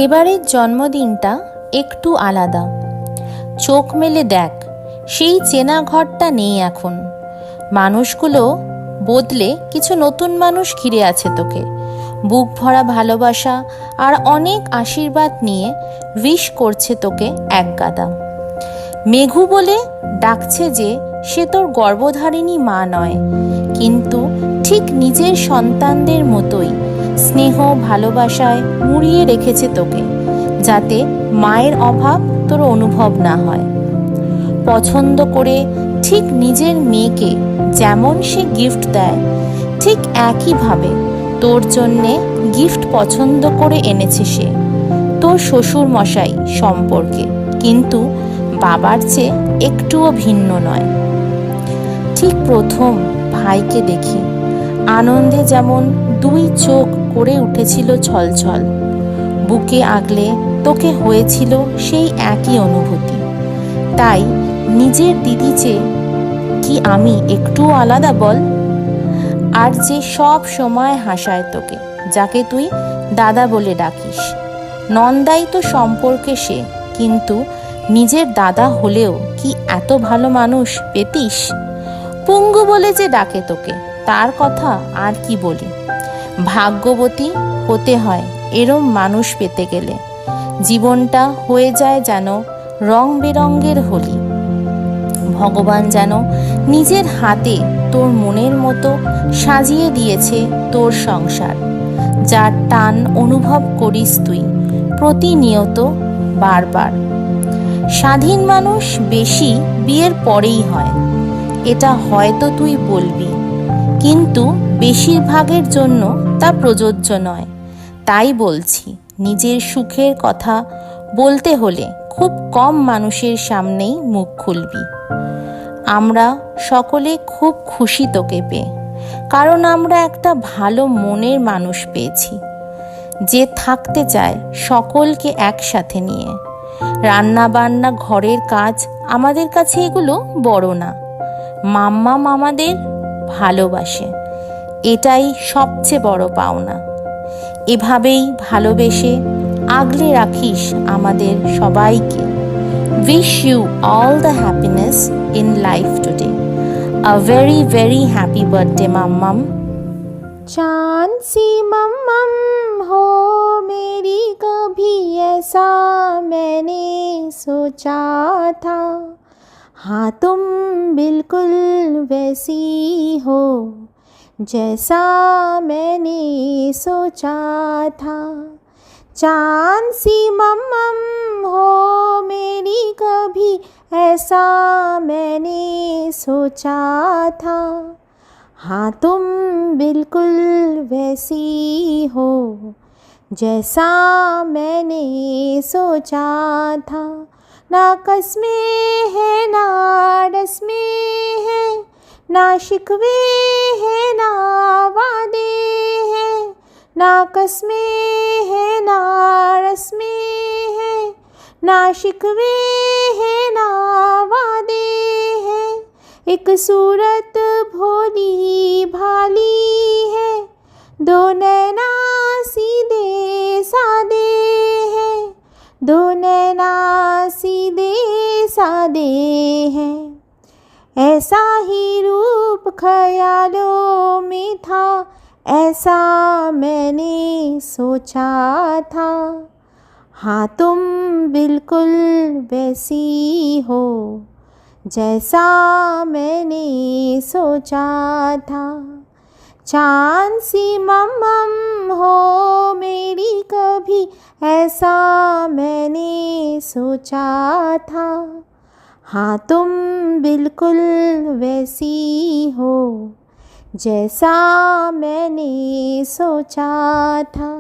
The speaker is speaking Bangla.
এবারের জন্মদিনটা একটু আলাদা। চোখ মেলে দেখ, সেই চেনা ঘরটা নেই এখন। মানুষগুলো বদলে কিছু নতুন মানুষ ঘিরে আছে তোকে। বুক ভরা ভালোবাসা আর অনেক আশীর্বাদ নিয়ে উইশ করছে তোকে একগাদা। মেঘু বলে ডাকছে যে সে তোর গর্ভধারিণী মা নয়, কিন্তু ঠিক নিজের সন্তানদের মতোই স্নেহ ভালোবাসায় মুড়িয়ে রেখেছে তোকে, যাতে মায়ের অভাব তোর অনুভব না হয়। পছন্দ করে ঠিক নিজের মেয়েকে যেমন সে গিফট দেয়, ঠিক একইভাবে তোর জন্যে গিফট পছন্দ করে এনেছে সে, তোর শ্বশুর মশাই সম্পর্কে, কিন্তু বাবার চেয়ে একটুও ভিন্ন নয়। ঠিক প্রথম ভাইকে দেখি আনন্দে যেমন দুই চোখ করে উঠেছিল ছলছল, বুকে আগলে তোকে হয়েছিল সেই একই অনুভূতি। তাই নিজের দিদি চেয়ে কি আমি একটুও আলাদা বল? আর যে সব সময় হাসায় তোকে, যাকে তুই দাদা বলে ডাকিস, নন্দাই তো সম্পর্কে সে, কিন্তু নিজের দাদা হলেও কি এত ভালো মানুষ পেতিস? পুঙ্গু বলে যে ডাকে তোকে, তার কথা আর কি বলি। ভাগ্যবতী হতে হয় এরম মানুষ পেতে গেলে। জীবনটা হয়ে যায় যেন রং বেরঙের হোলি। ভগবান যেন নিজের হাতে তোর মনের মতো সাজিয়ে দিয়েছে তোর সংসার, যার টান অনুভব করিস তুই প্রতিনিয়ত বারবার। স্বাধীন মানুষ বেশি বিয়ের পরেই হয়, এটা হয়তো তুই বলবি, কিন্তু বেশিরভাগের জন্য তা প্রযোজ্য নয়। তাই বলছি, নিজের সুখের কথা বলতে হলে খুব কম মানুষের সামনেই মুখ খুলবি। আমরা সকলে খুব খুশি তোকে পেয়ে, কারণ আমরা একটা ভালো মনের মানুষ পেয়েছি, যে থাকতে চায় সকলকে একসাথে নিয়ে। রান্না বান্না ঘরের কাজ আমাদের কাছে এগুলো বড় না। মাম্মাম আমাদের ভালোবাসে, এটাই সবচেয়ে বড় পাওনা। এভাবেই ভালোবেসে আগলে রাখিস আমাদের সবাইকে। Wish you all the happiness in life today. A very very happy birthday, Mammam. चांद सी मम्मम हो मेरी, कभी ऐसा मैंने सोचा था। हाँ तुम बिल्कुल वैसी हो जैसा मैंने सोचा था। चांद सी मम्मम हो मेरी, कभी ऐसा मैंने सोचा था। हाँ तुम बिल्कुल वैसी हो जैसा मैंने सोचा था। ना कस्में है ना रस्में है, ना शिकवे है ना वादे हैं। ना कस्में है ना रस्में है, ना शिकवे है ना वादे हैं। एक सूरत भोली भाली है, दो नैना सीधे सादे हैं। दो नैना सीधे सादे हैं। ऐसा ही रूप ख्यालों में था, ऐसा मैंने सोचा था। हाँ तुम बिल्कुल वैसी हो जैसा मैंने सोचा था। चांद सी मम्मम हो मेरी, कभी ऐसा मैंने सोचा था। हाँ तुम बिल्कुल वैसी हो जैसा मैंने सोचा था।